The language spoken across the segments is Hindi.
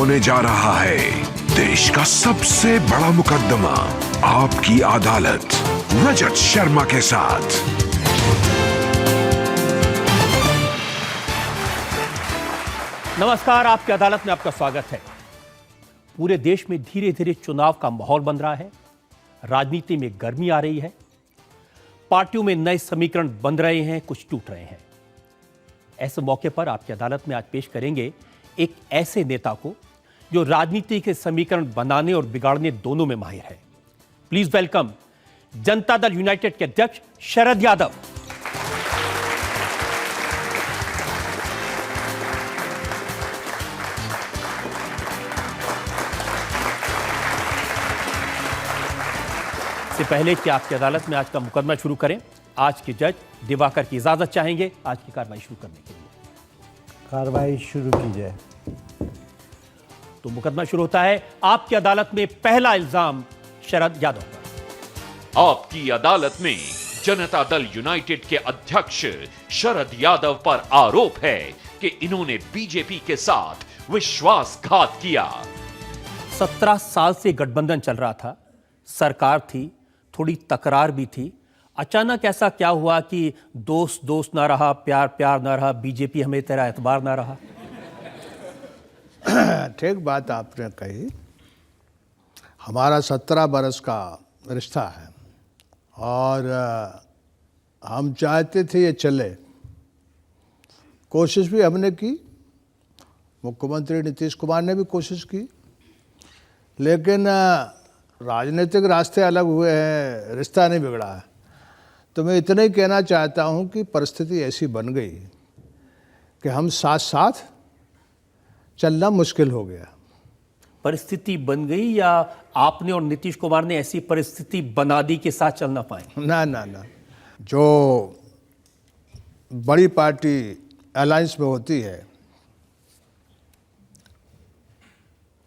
होने जा रहा है देश का सबसे बड़ा मुकदमा, आपकी अदालत, रजत शर्मा के साथ। नमस्कार, आपकी अदालत में आपका स्वागत है। पूरे देश में धीरे धीरे चुनाव का माहौल बन रहा है, राजनीति में गर्मी आ रही है, पार्टियों में नए समीकरण बन रहे हैं, कुछ टूट रहे हैं। ऐसे मौके पर आपकी अदालत में आज पेश करेंगे एक ऐसे नेता को जो राजनीति के समीकरण बनाने और बिगाड़ने दोनों में माहिर है। Please welcome Janata Dal United के अध्यक्ष शरद यादव। इससे पहले कि आपकी अदालत में आज का मुकदमा शुरू करें, आज के जज दिवाकर की इजाजत चाहेंगे आज की कार्रवाई शुरू करने के लिए। कार्रवाई शुरू की जाए। तो मुकदमा शुरू होता है। आपकी अदालत में पहला इल्जाम शरद यादव पर। आपकी अदालत में जनता दल यूनाइटेड के अध्यक्ष शरद यादव पर आरोप है कि इन्होंने बीजेपी के साथ विश्वासघात किया। 17 साल से गठबंधन चल रहा था, सरकार थी, थोड़ी तकरार भी थी। अचानक ऐसा क्या हुआ कि दोस्त दोस्त ना रहा, प्यार प्यार ना रहा, बीजेपी हमें तेरा एतबार ना रहा? ठीक बात आपने कही। हमारा 17 बरस का रिश्ता है और हम चाहते थे ये चले। कोशिश भी हमने की, मुख्यमंत्री नीतीश कुमार ने भी कोशिश की, लेकिन राजनीतिक रास्ते अलग हुए हैं, रिश्ता नहीं बिगड़ा है। तो मैं इतना ही कहना चाहता हूं कि परिस्थिति ऐसी बन गई कि हम साथ साथ चलना मुश्किल हो गया। परिस्थिति बन गई या आपने और नीतीश कुमार ने ऐसी परिस्थिति बना दी कि साथ चल ना पाए? ना ना ना, जो बड़ी पार्टी अलायंस में होती है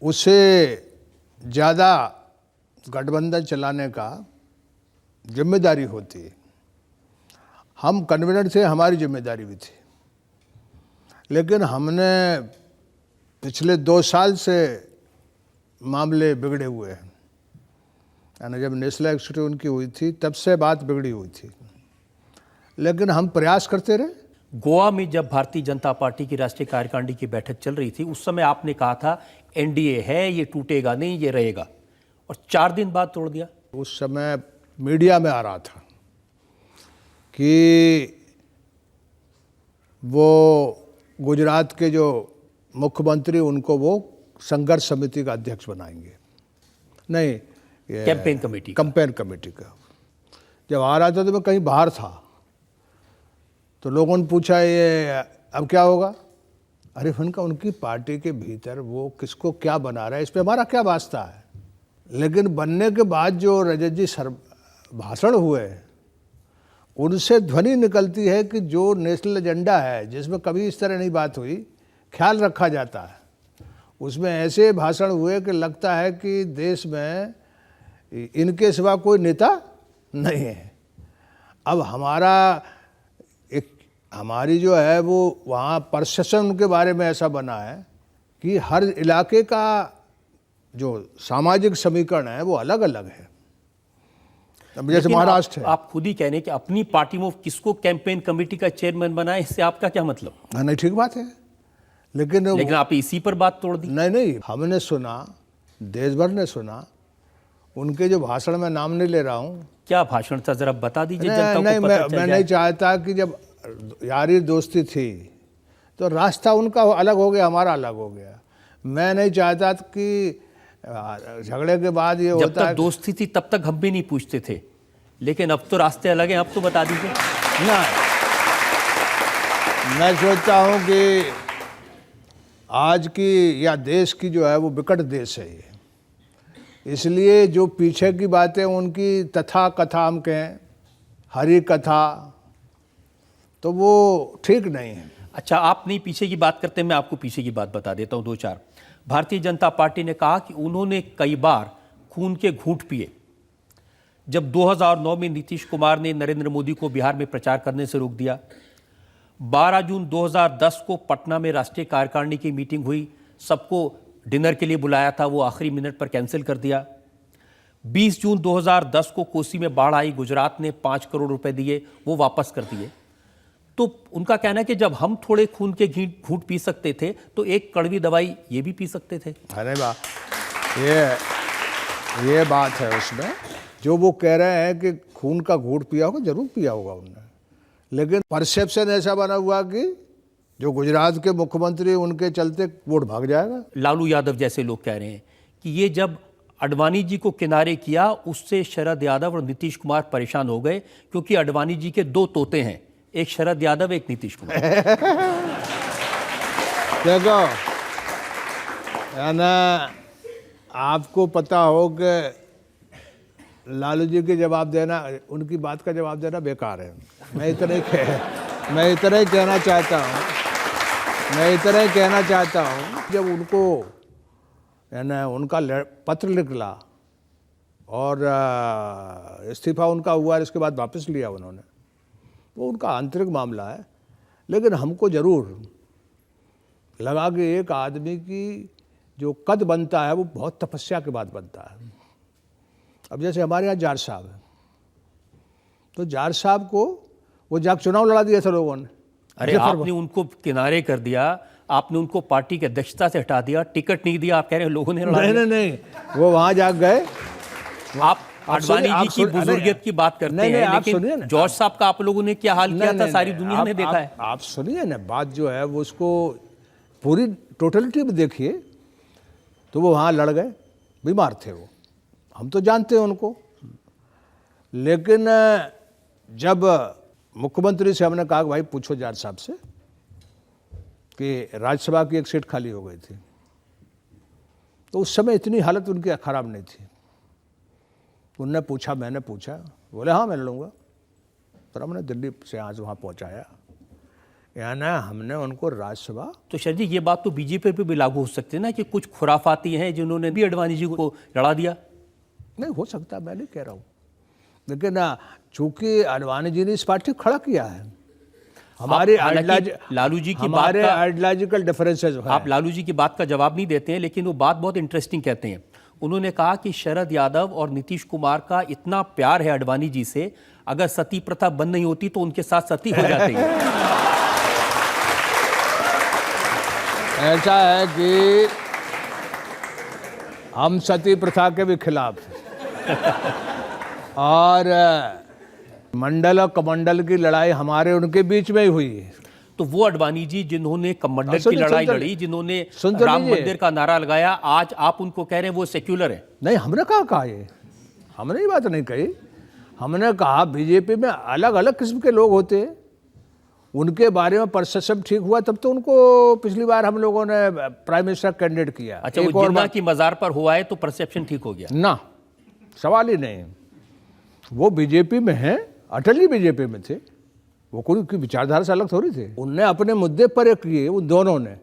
उसे ज़्यादा गठबंधन चलाने का जिम्मेदारी होती है। हम कन्वीनर थे, हमारी जिम्मेदारी भी थी, लेकिन हमने पिछले 2 साल से मामले बिगड़े हुए हैं। यानी जब नेशनल एक्सक्यूटिव उनकी हुई थी तब से बात बिगड़ी हुई थी, लेकिन हम प्रयास करते रहे। गोवा में जब भारतीय जनता पार्टी की राष्ट्रीय कार्यकारिणी की बैठक चल रही थी, उस समय आपने कहा था एनडीए है, ये टूटेगा नहीं, ये रहेगा, और 4 दिन बाद तोड़ दिया। उस समय मीडिया में आ रहा था कि वो गुजरात के जो मुख्यमंत्री, उनको वो संघर्ष समिति का अध्यक्ष बनाएंगे, नहीं कैंपेन कमेटी का। जब आ रहा था तो मैं कहीं बाहर था, तो लोगों ने पूछा ये अब क्या होगा? अरे उनका, उनकी पार्टी के भीतर वो किसको क्या बना रहा है, इस पे हमारा क्या वास्ता है। लेकिन बनने के बाद जो रजत जी भाषण हुए, उनसे ध्वनि निकलती है कि जो नेशनल एजेंडा है, जिसमें कभी इस तरह नहीं बात हुई, ख्याल रखा जाता है, उसमें ऐसे भाषण हुए कि लगता है कि देश में इनके सिवा कोई नेता नहीं है। अब हमारी जो है वो वहाँ परसेप्शन के बारे में ऐसा बना है कि हर इलाके का जो सामाजिक समीकरण है वो अलग अलग है। अब जैसे महाराष्ट्र है, आप खुद ही कह रहे हैं कि अपनी पार्टी में किसको कैंपेन कमेटी का चेयरमैन बनाए, इससे आपका क्या मतलब? नहीं, ठीक बात है, लेकिन आप इसी पर बात तोड़ दी। नहीं, हमने सुना, देश भर ने सुना, उनके जो भाषण में नाम नहीं ले रहा हूँ। क्या भाषण था, जरा बता दीजिए। नहीं, मैं नहीं चाहता कि जब यारी दोस्ती थी तो रास्ता उनका अलग हो गया, हमारा अलग हो गया। मैं नहीं चाहता कि झगड़े के बाद ये जब तक दोस्ती थी तब तक हम भी नहीं पूछते थे, लेकिन अब तो रास्ते अलग हैं, अब तो बता दीजिए ना। मैं सोचता हूँ कि आज की या देश की जो है वो विकट देश है ये, इसलिए जो पीछे की बातें उनकी तथा कथा, हम कहें हरी कथा, तो वो ठीक नहीं है। अच्छा, आप नहीं पीछे की बात करते, मैं आपको पीछे की बात बता देता हूँ 2-4। भारतीय जनता पार्टी ने कहा कि उन्होंने कई बार खून के घूंट पिए। जब 2009 में नीतीश कुमार ने नरेंद्र मोदी को बिहार में प्रचार करने से रोक दिया, 12 जून 2010 को पटना में राष्ट्रीय कार्यकारिणी की मीटिंग हुई, सबको डिनर के लिए बुलाया था वो आखिरी मिनट पर कैंसिल कर दिया। 20 जून 2010 को कोसी में बाढ़ आई, गुजरात ने 5 करोड़ रुपए दिए, वो वापस कर दिए। तो उनका कहना है कि जब हम थोड़े खून के घूंट पी सकते थे तो एक कड़वी दवाई ये भी पी सकते थे। अरे वाह, ये बात है उसमें, जो वो कह रहे हैं कि खून का घूंट पिया होगा, जरूर पिया होगा उन्होंने, लेकिन परसेप्शन ऐसा बना हुआ कि जो गुजरात के मुख्यमंत्री, उनके चलते वोट भाग जाएगा। लालू यादव जैसे लोग कह रहे हैं कि ये जब अडवाणी जी को किनारे किया उससे शरद यादव और नीतीश कुमार परेशान हो गए, क्योंकि अडवाणी जी के 2 तोते हैं, एक शरद यादव, एक नीतीश कुमार। देखो, है ना, आपको पता हो कि लालू जी के जवाब देना, उनकी बात का जवाब देना बेकार है। मैं इतना ही कहना चाहता हूँ, जब उनको, है ना, उनका पत्र निकला और इस्तीफा उनका हुआ, इसके बाद वापस लिया उन्होंने, वो उनका आंतरिक मामला है। लेकिन हमको जरूर लगा कि एक आदमी की जो कद बनता है वो बहुत तपस्या के बाद बनता है। अब जैसे हमारे यहाँ जार साहब है, तो जार साहब को वो जाकर चुनाव लड़ा दिया था लोगों ने। अरे आपने उनको किनारे कर दिया, आपने उनको पार्टी की अध्यक्षता से हटा दिया, टिकट नहीं दिया, आप कह रहे हैं लोगों ने लड़ा दिया। नहीं, वो वहाँ जा गए। आप अडवाणी जी की बुजुर्गियत की बात करते हैं, लेकिन जॉर्ज साहब का आप लोगों ने क्या हाल किया था सारी दुनिया ने देखा है। आप सुनिए ना, बात जो है वो उसको पूरी टोटलिटी में देखिए। तो वो वहाँ लड़ गए, बीमार थे वो, हम तो जानते हैं उनको। लेकिन जब मुख्यमंत्री से हमने कहा कि भाई पूछो जार साहब से कि राज्यसभा की एक सीट खाली हो गई थी, तो उस समय इतनी हालत उनकी खराब नहीं थी। उनने पूछा, मैंने पूछा, बोले हाँ मैं लड़ूंगा। फिर हमने दिल्ली से आज वहाँ पहुँचाया, यानी हमने उनको राज्यसभा। तो शरद जी, ये बात तो बीजेपी पे भी लागू हो सकती है ना कि कुछ खुराफाती हैं जिन्होंने भी अडवाणी जी को लड़ा दिया। नहीं हो सकता, मैं नहीं कह रहा हूँ, लेकिन चूंकि अडवाणी जी ने इस पार्टी को खड़ा किया है, हमारे लालू जी की हमारे आइडियोलॉजिकल डिफरेंसेस हैं। आप लालू जी की बात का जवाब नहीं देते हैं, लेकिन वो बात बहुत इंटरेस्टिंग कहते हैं। उन्होंने कहा कि शरद यादव और नीतीश कुमार का इतना प्यार है अडवाणी जी से, अगर सती प्रथा बंद नहीं होती तो उनके साथ सती हो जाती है। ऐसा है कि हम सती प्रथा के भी खिलाफ हैं और मंडल और कमंडल की लड़ाई हमारे उनके बीच में ही हुई है। तो वो अडवाणी जी जिन्होंने कमंडल की लड़ाई लड़ी, जिन्होंने राम मंदिर का नारा लगाया, आज आप उनको कह रहे हैं वो सेक्युलर है। नहीं, हमने कहा ये, हमने ये बात नहीं कही। हमने कहा बीजेपी में अलग अलग किस्म के लोग होते हैं, उनके बारे में परसेप्शन ठीक हुआ तब तो उनको पिछली बार हम लोगों ने प्राइम मिनिस्टर कैंडिडेट किया। अच्छा, वो जिन्ना की मजार पर हुआ है तो परसेप्शन ठीक हो गया ना? सवाल ही नहीं। वो बीजेपी में है, अटल जी बीजेपी में थे, वो कोई की विचारधारा से अलग थोड़ी थे। उनने अपने मुद्दे पर एक किए, उन दोनों ने,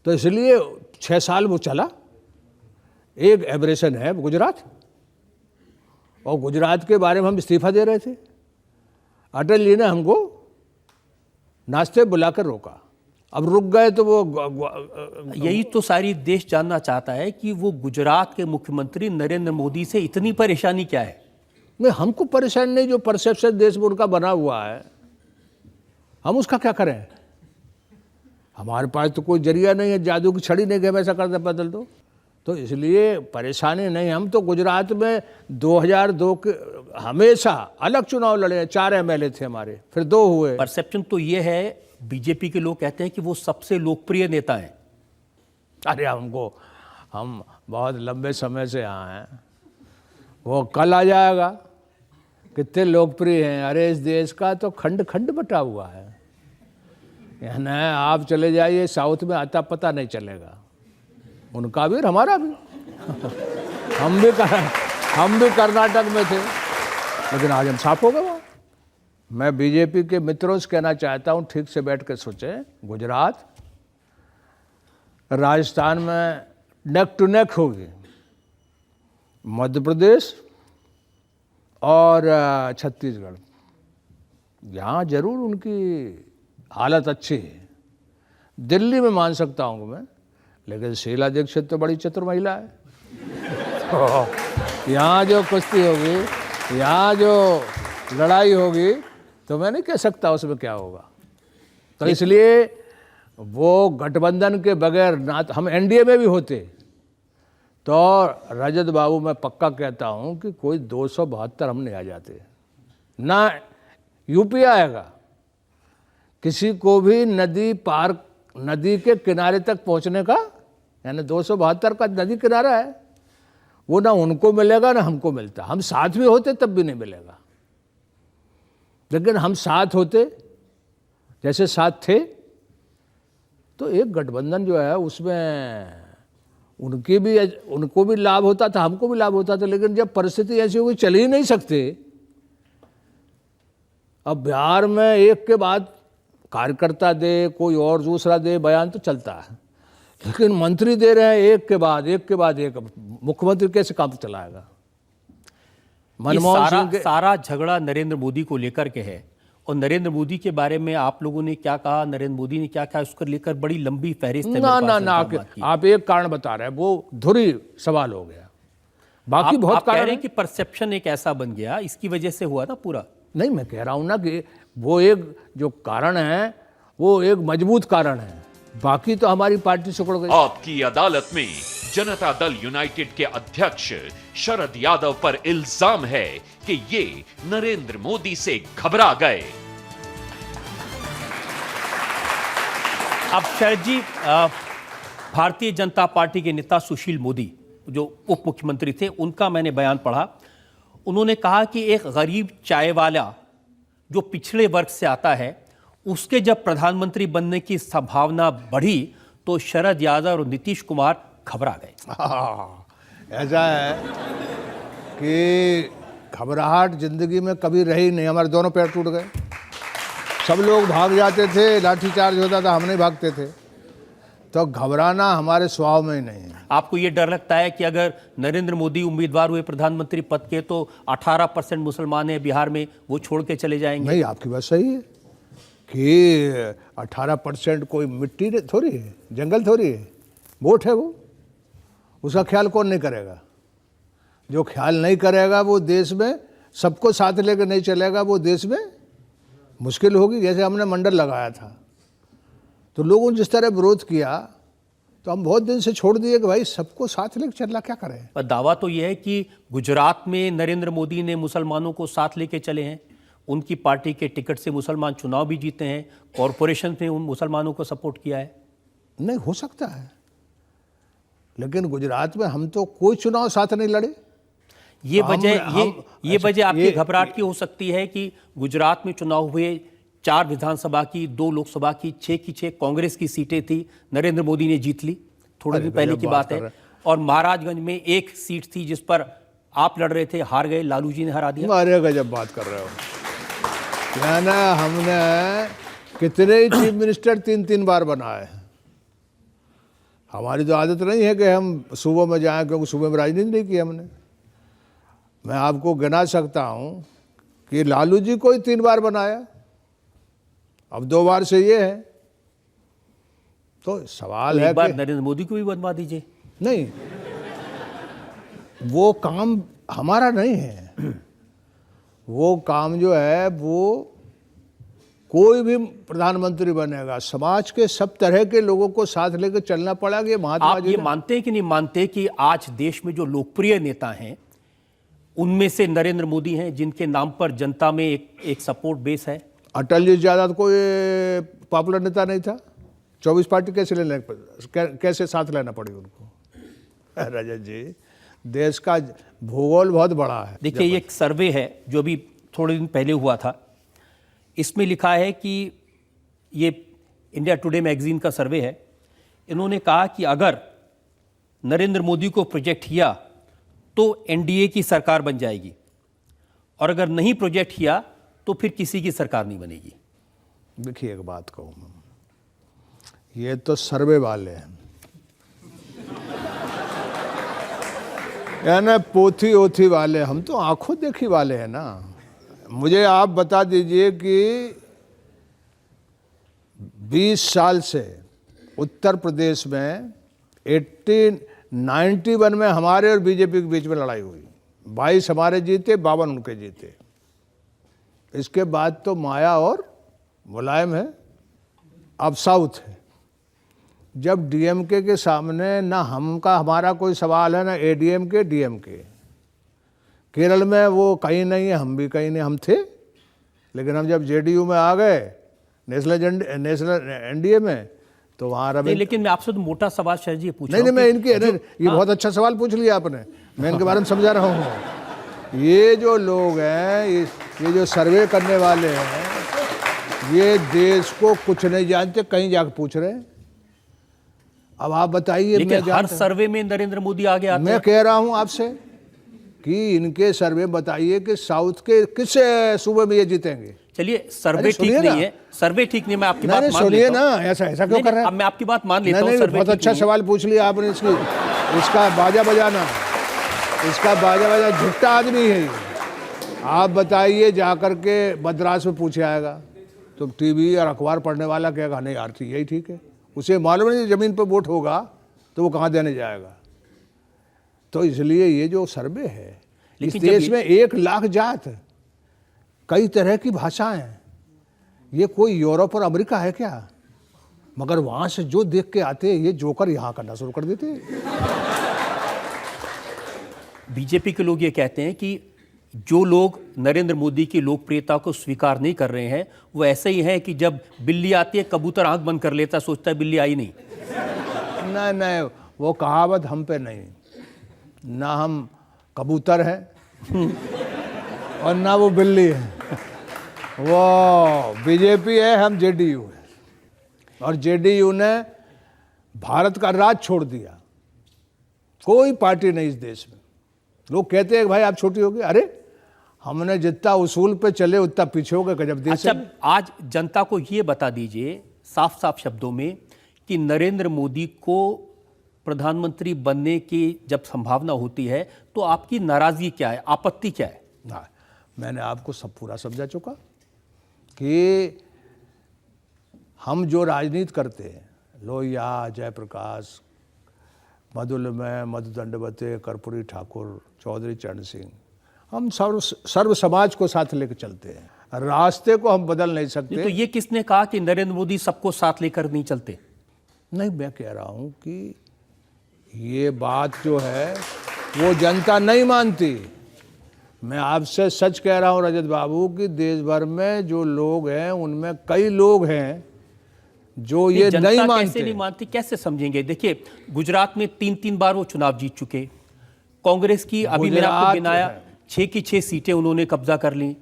तो इसलिए 6 साल वो चला। एक एब्रेशन है गुजरात, और गुजरात के बारे में हम इस्तीफा दे रहे थे, अटल जी ने हमको नाश्ते बुलाकर रोका। अब रुक गए तो वो यही तो सारी देश जानना चाहता है कि वो गुजरात के मुख्यमंत्री नरेंद्र मोदी से इतनी परेशानी क्या है। नहीं, हमको परेशानी नहीं, जो परसेप्शन देश में उनका बना हुआ है हम उसका क्या करें। हमारे पास तो कोई जरिया नहीं है, जादू की छड़ी नहीं कि हम ऐसा करते बदल दो। तो इसलिए परेशानी नहीं। हम तो गुजरात में 2002 के हमेशा अलग चुनाव लड़े, 4 MLA थे हमारे, फिर 2 हुए। परसेप्शन तो ये है, बीजेपी के लोग कहते हैं कि वो सबसे लोकप्रिय नेता हैं। अरे हम बहुत लंबे समय से यहाँ हैं, वो कल आ जाएगा कितने लोकप्रिय हैं। अरे इस देश का तो खंड खंड बटा हुआ है, यानी आप चले जाइए साउथ में, आता पता नहीं चलेगा, उनका भी और हमारा भी। हम भी कर्नाटक में थे, लेकिन आज हम साफ हो गए। वो मैं बीजेपी के मित्रों से कहना चाहता हूँ, ठीक से बैठ के सोचें। गुजरात राजस्थान में नेक टू नेक होगी, मध्य प्रदेश और छत्तीसगढ़, यहाँ जरूर उनकी हालत अच्छी है। दिल्ली में मान सकता हूँ मैं, लेकिन शीला दीक्षित तो बड़ी चतुर महिला है। तो यहाँ जो कुश्ती होगी, यहाँ जो लड़ाई होगी, तो मैं नहीं कह सकता उसमें क्या होगा। तो इसलिए वो गठबंधन के बगैर ना, तो हम एनडीए में भी होते तो रजत बाबू मैं पक्का कहता हूं कि कोई 272 हम नहीं आ जाते, ना यूपी आएगा। किसी को भी नदी पार, नदी के किनारे तक पहुंचने का, यानी 272 का नदी किनारा है, वो ना उनको मिलेगा ना हमको मिलता। हम साथ भी होते तब भी नहीं मिलेगा, लेकिन हम साथ होते, जैसे साथ थे, तो एक गठबंधन जो है उसमें उनको भी लाभ होता था, हमको भी लाभ होता था। लेकिन जब परिस्थिति ऐसी हुई, चल ही नहीं सकते। अब बिहार में एक के बाद कार्यकर्ता दे, कोई और दूसरा दे बयान तो चलता है, लेकिन मंत्री दे रहे हैं एक के बाद एक। मुख्यमंत्री कैसे काम चलाएगा? मनमोहन सिंह सारा झगड़ा नरेंद्र मोदी को लेकर के है, और नरेंद्र मोदी के बारे में आप लोगों ने क्या कहा, नरेंद्र मोदी ने क्या कहा, उसको लेकर बड़ी लंबी फहरिस्त है। ना आप एक कारण बता रहे हैं, वो धुरी सवाल हो गया। बाकी बहुत कह रहे हैं कि परसेप्शन एक ऐसा बन गया, इसकी वजह से हुआ ना पूरा। नहीं, मैं कह रहा हूं ना कि वो एक जो कारण है वो एक मजबूत कारण है, बाकी तो हमारी पार्टी सिकुड़ गई। आपकी अदालत में जनता दल यूनाइटेड के अध्यक्ष शरद यादव पर इल्जाम है कि ये नरेंद्र मोदी से घबरा गए। अब शरद जी, भारतीय जनता पार्टी के नेता सुशील मोदी जो उप मुख्यमंत्री थे, उनका मैंने बयान पढ़ा। उन्होंने कहा कि एक गरीब चाय वाला जो पिछड़े वर्ग से आता है, उसके जब प्रधानमंत्री बनने की संभावना बढ़ी तो शरद यादव और नीतीश कुमार घबरा गए। ऐसा है कि घबराहट जिंदगी में कभी रही नहीं। हमारे दोनों पैर टूट गए, सब लोग भाग जाते थे, लाठीचार्ज होता था, हम नहीं भागते थे। तो घबराना हमारे स्वभाव में ही नहीं है। आपको ये डर लगता है कि अगर नरेंद्र मोदी उम्मीदवार हुए प्रधानमंत्री पद के तो 18% मुसलमान हैं बिहार में, वो छोड़ के चले जाएंगे? नहीं, आपकी बात सही है कि 18% कोई मिट्टी थोड़ी है, जंगल थोड़ी है, वोट है वो। उसका ख्याल कौन नहीं करेगा? जो ख्याल नहीं करेगा वो देश में सबको साथ लेकर नहीं चलेगा, वो देश में मुश्किल होगी। जैसे हमने मंडल लगाया था तो लोगों ने जिस तरह विरोध किया, तो हम बहुत दिन से छोड़ दिए कि भाई सबको साथ लेकर चलना, क्या करें। पर दावा तो यह है कि गुजरात में नरेंद्र मोदी ने मुसलमानों को साथ लेके चले हैं, उनकी पार्टी के टिकट से मुसलमान चुनाव भी जीते हैं, कॉरपोरेशन में उन मुसलमानों को सपोर्ट किया है। नहीं हो सकता है, लेकिन गुजरात में हम तो कोई चुनाव साथ नहीं लड़े। ये वजह आपकी घबराहट की हो सकती है कि गुजरात में चुनाव हुए, 4 विधानसभा की, 2 लोकसभा की, 6 की 6 कांग्रेस की सीटें थी, नरेंद्र मोदी ने जीत ली, थोड़े दिन पहले की बात है। और महाराजगंज में 1 सीट थी जिस पर आप लड़ रहे थे, हार गए, लालू जी ने हरा दिया। अरे गजब बात कर रहे हो। क्या ना, हमने कितने ही चीफ मिनिस्टर 3-3 बार बनाए हैं। हमारी तो आदत नहीं है कि हम सूबों में जाएं, क्योंकि सूबे में राजनीति नहीं की हमने। मैं आपको गिना सकता हूं कि लालू जी को ही 3 बार बनाया, अब 2 बार से ये है। तो सवाल है एक बार नरेंद्र मोदी को भी बनवा दीजिए। नहीं, वो काम हमारा नहीं है। वो काम जो है वो कोई भी प्रधानमंत्री बनेगा, समाज के सब तरह के लोगों को साथ लेकर चलना पड़ेगा। ये महात्मा जी। आप ये मानते हैं कि नहीं मानते कि आज देश में जो लोकप्रिय नेता हैं उनमें से नरेंद्र मोदी हैं, जिनके नाम पर जनता में एक सपोर्ट बेस है? अटल जी ज्यादा कोई पॉपुलर नेता नहीं था। 24 पार्टी कैसे साथ लेना पड़ी उनको? रजत जी, देश का भूगोल बहुत बड़ा है। देखिए, ये एक सर्वे है जो अभी थोड़े दिन पहले हुआ था। इसमें लिखा है कि ये इंडिया टुडे मैगजीन का सर्वे है। इन्होंने कहा कि अगर नरेंद्र मोदी को प्रोजेक्ट किया तो एनडीए की सरकार बन जाएगी, और अगर नहीं प्रोजेक्ट किया तो फिर किसी की सरकार नहीं बनेगी। देखिए, एक बात कहूँ मैं, ये तो सर्वे वाले हैं, यानी पोथी ओथी वाले, हम तो आंखों देखी वाले हैं ना। मुझे आप बता दीजिए कि 20 साल से उत्तर प्रदेश में 91 में हमारे और बीजेपी के बीच में लड़ाई हुई, 22 हमारे जीते, 52 उनके जीते। इसके बाद तो माया और मुलायम है, अब साउथ है। जब डीएमके के सामने ना हमारा कोई सवाल है, ना एडीएमके डीएमके। केरल में वो कहीं नहीं है, हम भी कहीं नहीं, हम थे, लेकिन हम जब जेडीयू में आ गए, नेशनल एनडीए में, तो वहाँ नहीं, लेकिन मैं आपसे तो मोटा सवाल शरद जी पूछ रहा नहीं, हूं मैं कि इनके ये बहुत अच्छा सवाल पूछ लिया आपने, मैं इनके बारे में समझा रहा हूँ। ये जो लोग हैं, ये जो सर्वे करने वाले हैं, ये देश को कुछ नहीं जानते, कहीं जाकर पूछ रहे हैं। अब आप बताइए, लेकिन हर सर्वे में नरेंद्र मोदी आगे आते मैं हैं। कह रहा हूं आपसे कि इनके सर्वे बताइए कि साउथ के किस सूबे में ये जीतेंगे। चलिए, सर्वे अरे ठीक सुनिए नहीं ना। है, सर्वे ठीक नहीं, मैं आपकी बात नहीं, मान सुनिए लेता ना, हूं। ऐसा क्यों नहीं, कर रहे हैं? अब मैं आपकी बात मान लेता हूं, नहीं, सर्वे बहुत ठीक अच्छा नहीं है। सवाल पूछ लिया आपने। इसका बाजा बजाना, इसका बाजा बजा झुट्टा आदमी है ये। आप बताइए, जाकर के मद्रास में पूछे आएगा तो टीवी और अखबार पढ़ने वाला कहेगा नहीं यार यही ठीक है, उसे मालूम नहीं जमीन पर वोट होगा तो वो कहाँ देने जाएगा। तो इसलिए ये जो सर्वे है, इस लेकिन जब देश में 1 लाख जात, कई तरह की भाषाएं हैं, ये कोई यूरोप और अमेरिका है क्या? मगर वहां से जो देख के आते हैं, ये जोकर यहाँ करना शुरू कर देते हैं। बीजेपी के लोग ये कहते हैं कि जो लोग नरेंद्र मोदी की लोकप्रियता को स्वीकार नहीं कर रहे हैं, वो ऐसे ही हैं कि जब बिल्ली आती है, कबूतर आंख बंद कर लेता, सोचता है बिल्ली आई नहीं। नहीं, वो कहावत हम पे नहीं, ना हम कबूतर हैं और ना वो बिल्ली है। वो बीजेपी है, हम जेडीयू है, और जेडीयू ने भारत का राज छोड़ दिया। कोई पार्टी नहीं इस देश में। लोग कहते हैं कि भाई आप छोटी होगी, अरे हमने जितना उसूल पे चले उतना पीछे हो गए। जब देश अच्छा, आज जनता को ये बता दीजिए साफ साफ शब्दों में कि नरेंद्र मोदी को प्रधानमंत्री बनने की जब संभावना होती है तो आपकी नाराजगी क्या है, आपत्ति क्या है? ना, मैंने आपको सब पूरा समझा चुका कि हम जो राजनीति करते हैं, लोहिया, जयप्रकाश, मधुलिमय, मधुदंडवते, कर्पूरी ठाकुर, चौधरी चरण सिंह, हम सर्व समाज को साथ लेकर चलते हैं। रास्ते को हम बदल नहीं सकते। तो ये किसने कहा कि नरेंद्र मोदी सबको साथ लेकर नहीं चलते? नहीं, मैं कह रहा हूं कि ये बात जो है वो जनता नहीं मानती। मैं आपसे सच कह रहा हूं रजत बाबू कि देश भर में जो लोग हैं उनमें कई लोग हैं जो ये नहीं मानते। कैसे नहीं मानती, कैसे समझेंगे? देखिए, गुजरात में 3 बार वो चुनाव जीत चुके। कांग्रेस की अभी मैंने आपको गिनाया 6 की 6 सीटें उन्होंने कब्जा कर ली।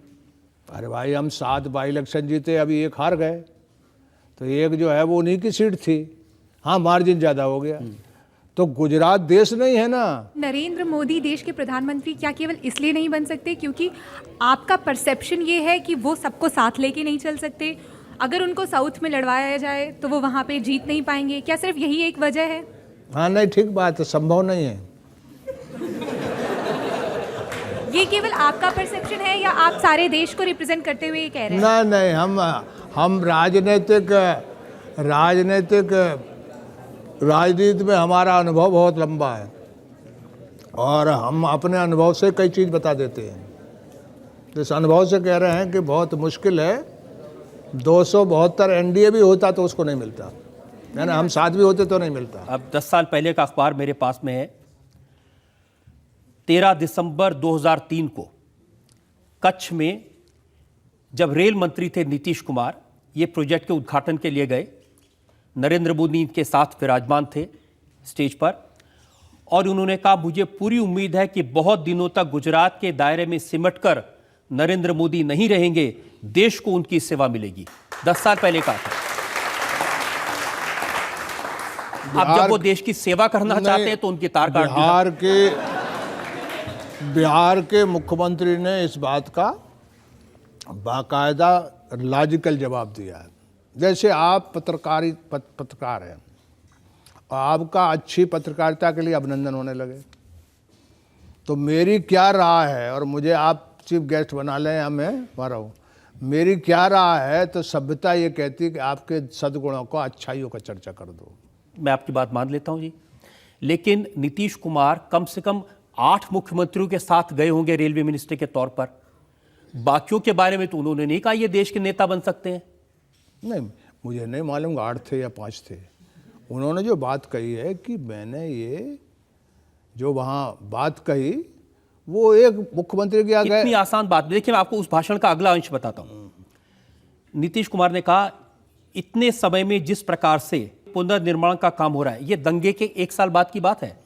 अरे भाई, हम 7 बाई इलेक्शन जीते, अभी 1 हार गए, तो 1 जो है वो उन्हीं की सीट थी। हाँ, मार्जिन ज्यादा हो गया। तो गुजरात देश नहीं है ना। नरेंद्र मोदी देश के प्रधानमंत्री क्या केवल इसलिए नहीं बन सकते क्योंकि आपका परसेप्शन ये है कि वो सबको साथ लेके नहीं चल सकते? अगर उनको साउथ में लड़वाया जाए तो वो वहाँ पे जीत नहीं पाएंगे, क्या सिर्फ यही एक वजह है? हाँ, नहीं, ठीक बात है, संभव नहीं है। ये केवल आपका परसेप्शन है या आप सारे देश को रिप्रेजेंट करते हुए ये कह रहे हैं? नहीं, हम राजनीति में हमारा अनुभव बहुत लंबा है और हम अपने अनुभव से कई चीज़ बता देते हैं। इस अनुभव से कह रहे हैं कि बहुत मुश्किल है, 272 एनडीए भी होता तो उसको नहीं मिलता, यानी हम साथ भी होते तो नहीं मिलता। अब 10 साल पहले का अखबार मेरे पास में है। 13 दिसंबर 2003 को कच्छ में जब रेल मंत्री थे नीतीश कुमार, ये प्रोजेक्ट के उद्घाटन के लिए गए। नरेंद्र मोदी के साथ विराजमान थे स्टेज पर और उन्होंने कहा, मुझे पूरी उम्मीद है कि बहुत दिनों तक गुजरात के दायरे में सिमटकर नरेंद्र मोदी नहीं रहेंगे, देश को उनकी सेवा मिलेगी। 10 साल पहले का था। अब जब वो देश की सेवा करना चाहते हैं तो उनकी तार काट दी। बिहार के मुख्यमंत्री ने इस बात का बाकायदा लॉजिकल जवाब दिया है। जैसे आप पत्रकार हैं और आपका अच्छी पत्रकारिता के लिए अभिनंदन होने लगे, तो मेरी क्या राय है, और मुझे आप चीफ गेस्ट बना लें या मैं वहाँ हूँ, मेरी क्या राय है, तो सभ्यता ये कहती है कि आपके सद्गुणों को, अच्छाइयों का चर्चा कर दो। मैं आपकी बात मान लेता हूं जी, लेकिन नीतीश कुमार कम से कम 8 मुख्यमंत्रियों के साथ गए होंगे रेलवे मिनिस्टर के तौर पर। बाकियों के बारे में तो उन्होंने नहीं कहा ये देश के नेता बन सकते हैं। नहीं, मुझे नहीं मालूम 8 थे या 5 थे। उन्होंने जो बात कही है कि मैंने ये जो वहाँ बात कही वो एक मुख्यमंत्री के आगे। इतनी आसान बात। देखिए, मैं आपको उस भाषण का अगला अंश बताता हूँ। नीतीश कुमार ने कहा इतने समय में जिस प्रकार से पुनर्निर्माण का काम हो रहा है, ये दंगे के 1 साल बाद की बात है,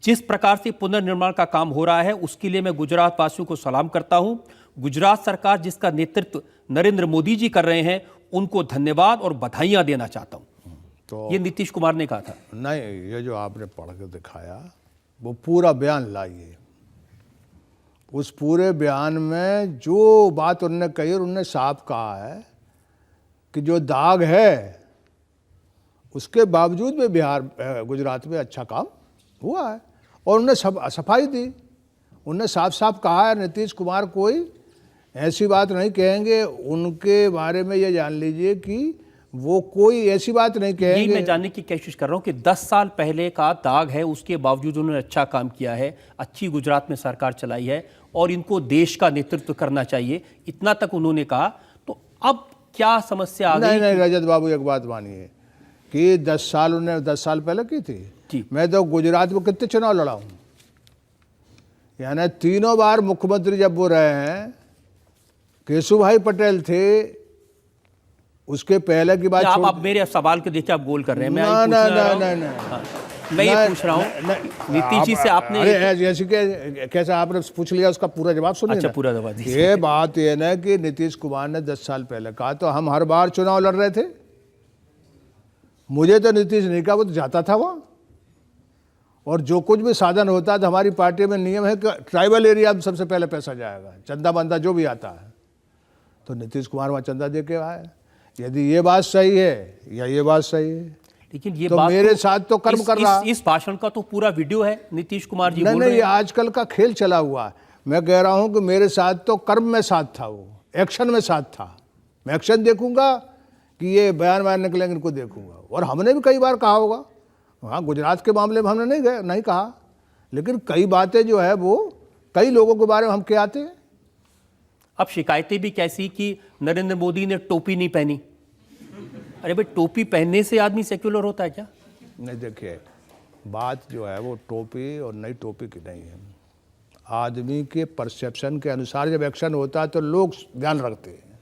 जिस प्रकार से पुनर्निर्माण का काम हो रहा है उसके लिए मैं गुजरात वासियों को सलाम करता हूं। गुजरात सरकार जिसका नेतृत्व नरेंद्र मोदी जी कर रहे हैं उनको धन्यवाद और बधाइयां देना चाहता हूं। तो ये नीतीश कुमार ने कहा था। नहीं, ये जो आपने पढ़ के दिखाया वो पूरा बयान लाइए। उस पूरे बयान में जो बात उन्होंने कही और उन्होंने साफ कहा है कि जो दाग है उसके बावजूद भी गुजरात में अच्छा काम हुआ है और उन्होंने सफाई दी। उन्होंने साफ साफ कहा है नीतीश कुमार कोई ऐसी बात नहीं कहेंगे, उनके बारे में ये जान लीजिए कि वो कोई ऐसी बात नहीं कहेंगे। यही मैं जानने की कोशिश कर रहा हूं कि 10 साल पहले का दाग है, उसके बावजूद उन्होंने अच्छा काम किया है, अच्छी गुजरात में सरकार चलाई है और इनको देश का नेतृत्व करना चाहिए, इतना तक उन्होंने कहा। तो अब क्या समस्या आ गई? नहीं, रजत बाबू एक बात मानिए कि 10 साल पहले की थी। मैं तो गुजरात में कितने चुनाव लड़ा हूं, यानी 3 बार मुख्यमंत्री जब वो रहे हैं। केशुभाई पटेल थे, उसके पहले की बात। आप मेरे सवाल के देखिए आप गोल कर रहे हैं। मैं ये पूछ रहा हूँ नीतीश जी से आपने जैसे कि कैसा आपने पूछ लिया उसका पूरा जवाब सुनिए। अच्छा, पूरा जवाब दीजिए। ये बात ये ना कि नीतीश कुमार ने 10 साल पहले कहा तो हम हर बार चुनाव लड़ रहे थे। मुझे तो नीतीश नहीं कहा, वो तो जाता था वहाँ और जो कुछ भी साधन होता था, हमारी पार्टी में नियम है कि ट्राइबल एरिया में सबसे पहले पैसा जाएगा, चंदा बंदा जो भी आता है। तो नीतीश कुमार वहाँ चंदा दे के आए। यदि ये बात सही है या ये बात सही है, लेकिन ये तो बात मेरे साथ तो कर्म कर रहा। इस भाषण का तो पूरा वीडियो है, नीतीश कुमार जी नहीं, ये आजकल का खेल चला हुआ है। मैं कह रहा हूँ कि मेरे साथ तो कर्म में साथ था, वो एक्शन में साथ था। मैं एक्शन देखूंगा कि ये बयान निकलेंगे, इनको देखूंगा। और हमने भी कई बार कहा होगा, हाँ गुजरात के मामले में हमने नहीं कहा, लेकिन कई बातें जो है वो कई लोगों के बारे में हम कहते हैं। अब शिकायतें भी कैसी कि नरेंद्र मोदी ने टोपी नहीं पहनी। अरे भाई, टोपी पहनने से आदमी सेक्युलर होता है क्या? नहीं, देखिए बात जो है वो टोपी और नई टोपी की नहीं है। आदमी के परसेप्शन के अनुसार जब एक्शन होता है तो लोग ध्यान रखते हैं,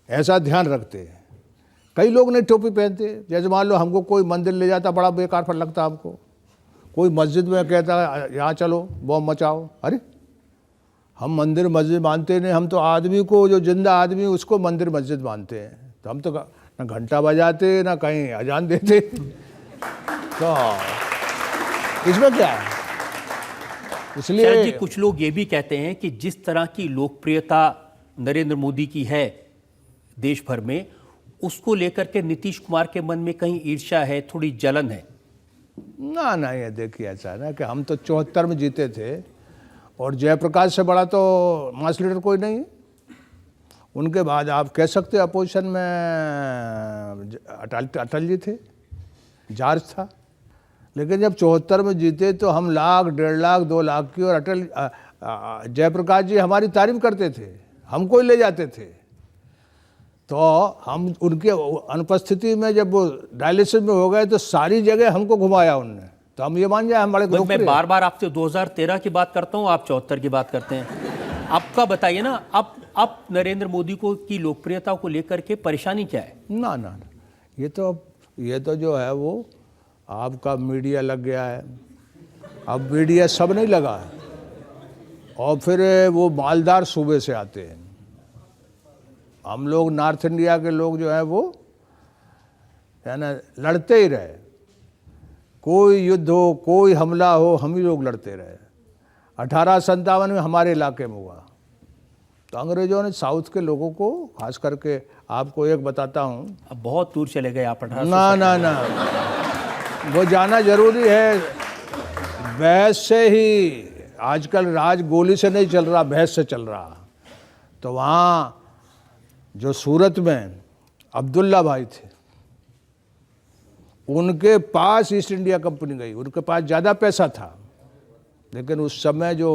ऐसा ध्यान रखते हैं। कई लोग नहीं टोपी पहनते। जैसे मान लो हमको कोई मंदिर ले जाता, बड़ा बेकार पर लगता हमको। कोई मस्जिद में कहता यहाँ चलो बम मचाओ, अरे हम मंदिर मस्जिद मानते नहीं। हम तो आदमी को, जो जिंदा आदमी उसको मंदिर मस्जिद मानते हैं। तो हम तो ना घंटा बजाते ना कहीं अजान देते। तो इसमें क्या है? इसलिए जी कुछ लोग ये भी कहते हैं कि जिस तरह की लोकप्रियता नरेंद्र मोदी की है देश भर में, उसको लेकर के नीतीश कुमार के मन में कहीं ईर्ष्या है, थोड़ी जलन है। ना, ये देखिए ऐसा है ना कि हम तो 74 में जीते थे और जयप्रकाश से बड़ा तो मास लीडर कोई नहीं है। उनके बाद आप कह सकते हैं अपोजिशन में अटल जी थे, जॉर्ज था। लेकिन जब 74 में जीते तो हम 1,00,000, 1.5 लाख, 2 लाख की, और अटल जयप्रकाश जी हमारी तारीफ करते थे, हमको ही ले जाते थे। तो हम उनके अनुपस्थिति में जब वो डायलिसिस में हो गए तो सारी जगह हमको घुमाया उनने। तो हम ये मान जाए हम बड़े लोकप्रिय। मैं बार बार आपसे 2013 की बात करता हूँ, आप 74 की बात करते हैं। आपका बताइए ना, अब नरेंद्र मोदी को की लोकप्रियता को लेकर के परेशानी क्या है? ना, ये तो जो है वो आपका मीडिया लग गया है। अब मीडिया सब नहीं लगा है और फिर वो मालदार सूबे से आते हैं। हम लोग नॉर्थ इंडिया के लोग जो है वो है ना लड़ते ही रहे। कोई युद्ध हो, कोई हमला हो, हम ही लोग लड़ते रहे। 1857 में हमारे इलाके में हुआ। तो अंग्रेजों ने साउथ के लोगों को, खास करके आपको एक बताता हूँ। अब बहुत दूर चले गए आप। ना, वो जाना जरूरी है। बहस से ही आजकल राज गोली से नहीं चल रहा, बहस से चल रहा। तो वहाँ जो सूरत में अब्दुल्ला भाई थे, उनके पास ईस्ट इंडिया कंपनी गई, उनके पास ज़्यादा पैसा था, लेकिन उस समय जो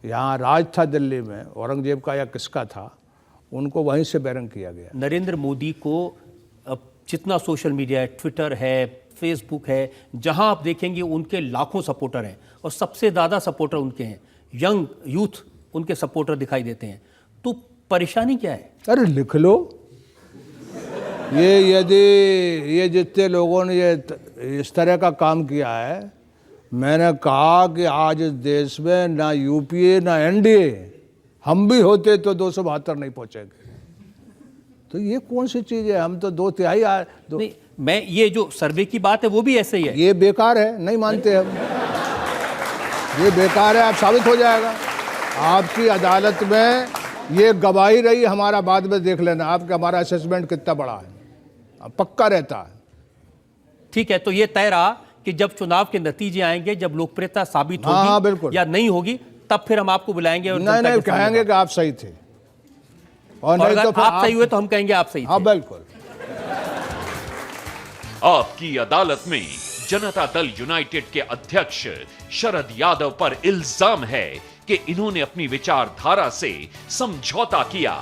यहाँ राज था दिल्ली में, औरंगजेब का या किसका था, उनको वहीं से बैरंग किया गया। नरेंद्र मोदी को अब जितना सोशल मीडिया है, ट्विटर है, फेसबुक है, जहां आप देखेंगे उनके लाखों सपोर्टर हैं और सबसे ज़्यादा सपोर्टर उनके हैं, यंग यूथ उनके सपोर्टर दिखाई देते हैं। तो परेशानी क्या है? अरे लिख लो, ये जितने लोगों ने ये इस तरह का काम किया है, मैंने कहा कि आज इस देश में ना यूपीए ना एनडीए, हम भी होते तो 272 नहीं पहुंचेंगे। तो ये कौन सी चीज़ है? हम तो 2/3 नहीं, मैं ये जो सर्वे की बात है वो भी ऐसे ही है। ये बेकार है, नहीं मानते हम, ये बेकार है। आप साबित हो जाएगा आपकी अदालत में, ये गवाही रही, हमारा बाद में देख लेना आपका हमारा असेसमेंट कितना बड़ा है, पक्का रहता है। ठीक है, तो ये तय रहा कि जब चुनाव के नतीजे आएंगे, जब लोकप्रियता साबित हाँ, होगी बिल्कुल। या नहीं होगी, तब फिर हम आपको बुलाएंगे और जनता नहीं के सामने कहेंगे कि आप सही थे, और नहीं अगर तो फिर आप सही हुए तो हम कहेंगे आप सही हाँ थे। बिल्कुल। आपकी अदालत में जनता दल यूनाइटेड के अध्यक्ष शरद यादव पर इल्जाम है कि इन्होंने अपनी विचारधारा से समझौता किया।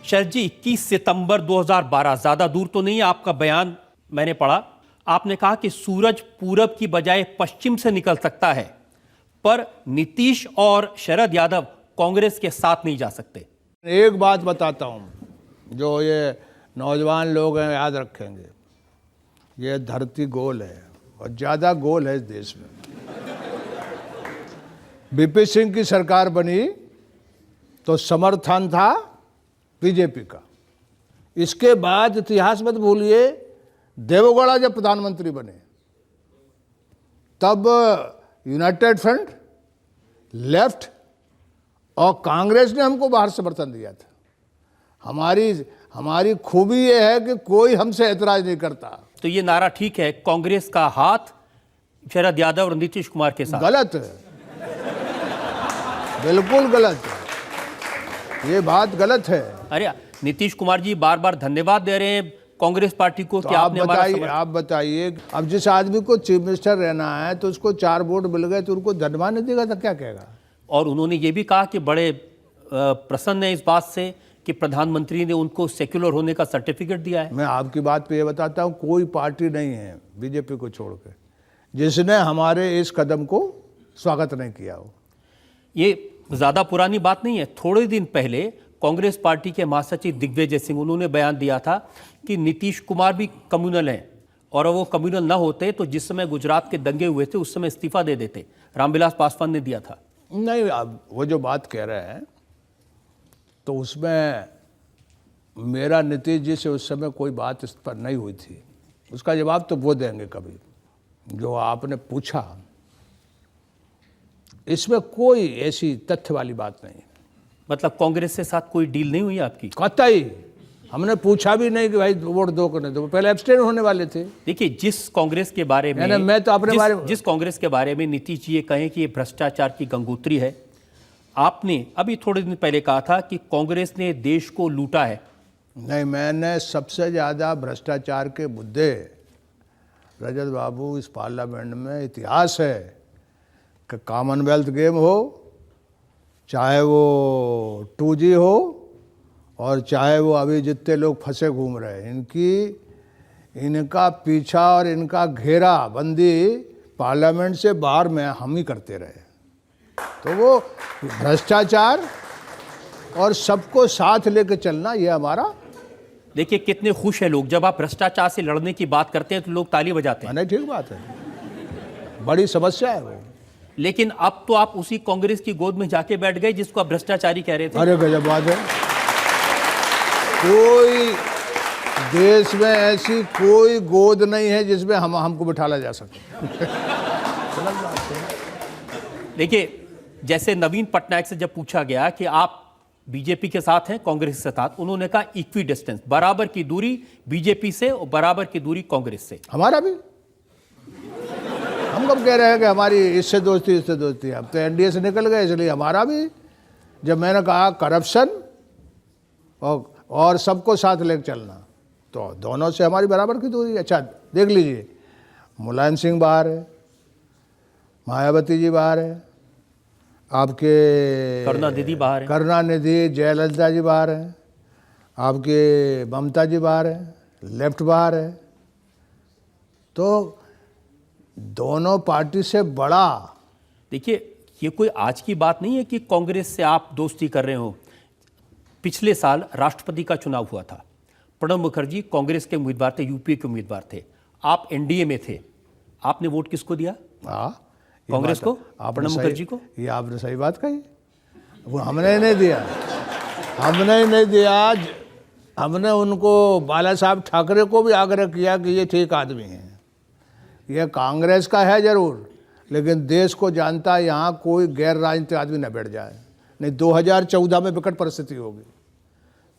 शरद जी, 21 सितंबर 2012, ज्यादा दूर तो नहीं है, आपका बयान मैंने पढ़ा। आपने कहा कि सूरज पूरब की बजाय पश्चिम से निकल सकता है, पर नीतीश और शरद यादव कांग्रेस के साथ नहीं जा सकते। एक बात बताता हूं, जो ये नौजवान लोग हैं याद रखेंगे, ये धरती गोल है और ज़्यादा गोल है इस देश में। बीपी सिंह की सरकार बनी तो समर्थन था बीजेपी का। इसके बाद इतिहास मत भूलिए, देवगौड़ा जब प्रधानमंत्री बने तब यूनाइटेड फ्रंट, लेफ्ट और कांग्रेस ने हमको बाहर समर्थन दिया था। हमारी खूबी ये है कि कोई हमसे ऐतराज नहीं करता। तो ये नारा ठीक है, कांग्रेस का हाथ शरद यादव और नीतीश कुमार के साथ। गलत है, बिल्कुल गलत है, ये बात गलत है। अरे नीतीश कुमार जी बार बार धन्यवाद दे रहे हैं कांग्रेस पार्टी को तो कि आपने हमारा आप बताइए, अब जिस आदमी को चीफ मिनिस्टर रहना है तो उसको 4 वोट मिल गए तो उनको धन्यवाद नहीं देगा तो क्या कहेगा? और उन्होंने ये भी कहा कि बड़े प्रसन्न है इस बात से कि प्रधानमंत्री ने उनको सेक्युलर होने का सर्टिफिकेट दिया है। मैं आपकी बात पे ये बताता हूँ, कोई पार्टी नहीं है बीजेपी को छोड़ के जिसने हमारे इस कदम को स्वागत नहीं किया हो। ये ज़्यादा पुरानी बात नहीं है, थोड़े दिन पहले कांग्रेस पार्टी के महासचिव दिग्विजय सिंह, उन्होंने बयान दिया था कि नीतीश कुमार भी कम्युनल हैं और वो कम्युनल ना होते तो जिस समय गुजरात के दंगे हुए थे उस समय इस्तीफा दे देते। रामविलास पासवान ने दिया था। नहीं, अब वो जो बात कह रहे हैं तो उसमें मेरा नीतीश जी से उस समय कोई बात इस पर नहीं हुई थी, उसका जवाब तो वो देंगे कभी। जो आपने पूछा, इसमें कोई ऐसी तथ्य वाली बात नहीं। मतलब कांग्रेस के साथ कोई डील नहीं हुई आपकी? कतई हमने पूछा भी नहीं कि भाई वोट दो कि नहीं दो, पहले एब्सटेन होने वाले थे। देखिए, जिस कांग्रेस के बारे में मैं तो अपने बारे में जिस कांग्रेस के बारे में नीतीश जी ये कहें कि ये भ्रष्टाचार की गंगोत्री है, आपने अभी थोड़े दिन पहले कहा था कि कांग्रेस ने देश को लूटा है। नहीं, मैंने सबसे ज़्यादा भ्रष्टाचार के मुद्दे, रजत बाबू, इस पार्लियामेंट में इतिहास है कि कॉमनवेल्थ गेम हो, चाहे वो 2G हो और चाहे वो अभी जितने लोग फंसे घूम रहे हैं, इनका पीछा और इनका घेरा बंदी पार्लियामेंट से बाहर में हम ही करते रहे। तो वो भ्रष्टाचार और सबको साथ लेकर चलना, ये हमारा। देखिए कितने खुश हैं लोग जब आप भ्रष्टाचार से लड़ने की बात करते हैं तो लोग ताली बजाते हैं। नहीं, ठीक बात है, बड़ी समस्या है वो। लेकिन अब तो आप उसी कांग्रेस की गोद में जाके बैठ गए जिसको आप भ्रष्टाचारी कह रहे थे। अरे गजब बात है, कोई देश में ऐसी कोई गोद नहीं है जिसमें हमको बिठाला जा सके। देखिए, जैसे नवीन पटनायक से जब पूछा गया कि आप बीजेपी के साथ हैं कांग्रेस के साथ, उन्होंने कहा इक्वी डिस्टेंस, बराबर की दूरी बीजेपी से और बराबर की दूरी कांग्रेस से। हमारा भी, हम कब कह रहे हैं कि हमारी इससे दोस्ती, अब तो एनडीए से निकल गए, इसलिए हमारा भी। जब मैंने कहा करप्शन और सबको साथ लेकर चलना, तो दोनों से हमारी बराबर की दूरी है। अच्छा देख लीजिए, मुलायम सिंह बाहर है, मायावती जी बाहर है, आपके करुणानिधि बाहर है, करुणानिधि, जयललिता जी बाहर है, आपके ममता जी बाहर है, लेफ्ट बाहर है। तो दोनों पार्टी से बड़ा, देखिए ये कोई आज की बात नहीं है कि कांग्रेस से आप दोस्ती कर रहे हो। पिछले साल राष्ट्रपति का चुनाव हुआ था, प्रणब मुखर्जी कांग्रेस के उम्मीदवार थे, यूपीए के उम्मीदवार थे, आप एनडीए में थे, आपने वोट किसको दिया? कांग्रेस को, प्रणब मुखर्जी को। ये आपने सही बात कही, वो हमने नहीं दिया, हमने नहीं दिया। हमने उनको, बाला साहब ठाकरे को भी आग्रह किया कि ये ठीक आदमी है, ये कांग्रेस का है जरूर, लेकिन देश को जानता है यहाँ कोई गैर राजनीतिक आदमी न बैठ जाए, नहीं 2014 में विकट परिस्थिति होगी।